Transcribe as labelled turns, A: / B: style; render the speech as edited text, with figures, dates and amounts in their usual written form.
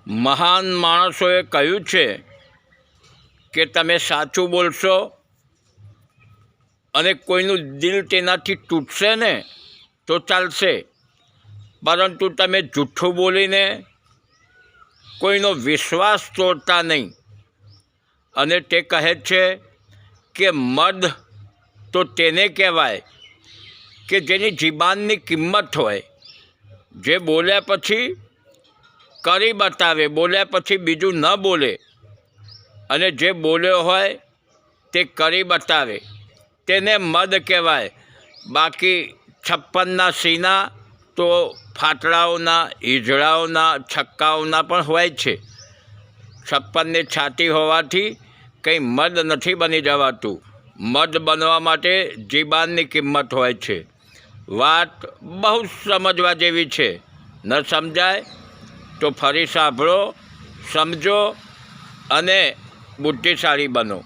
A: મહાન માણસોએ કહ્યું છે કે તમે સાચું બોલશો અને કોઈનું દિલ તેનાથી તૂટશે ને તો ચાલશે, પરંતુ તમે જૂઠ્ઠું બોલીને કોઈનો વિશ્વાસ તોડતા નહીં. અને તે કહે છે કે મર્દ તો તેને કહેવાય કે જેની જીબાનની કિંમત હોય, જે બોલ્યા પછી કરી બતાવે, બોલ્યા પછી બીજું ન બોલે, અને જે બોલ્યો હોય તે કરી બતાવે, તેને મર્દ કહેવાય. બાકી 56ના સીના તો ફાટડાઓના, ઈજળાઓના, છક્કાઓના પણ હોય છે. 56ની છાતી હોવાથી કંઈ મર્દ નથી બની જવાતું. મર્દ બનવા માટે જીબાનની કિંમત હોય છે. વાત બહુ સમજવા જેવી છે. ન સમજાય તો ફરી સાંભળો, સમજો અને બુદ્ધિશાળી બનો.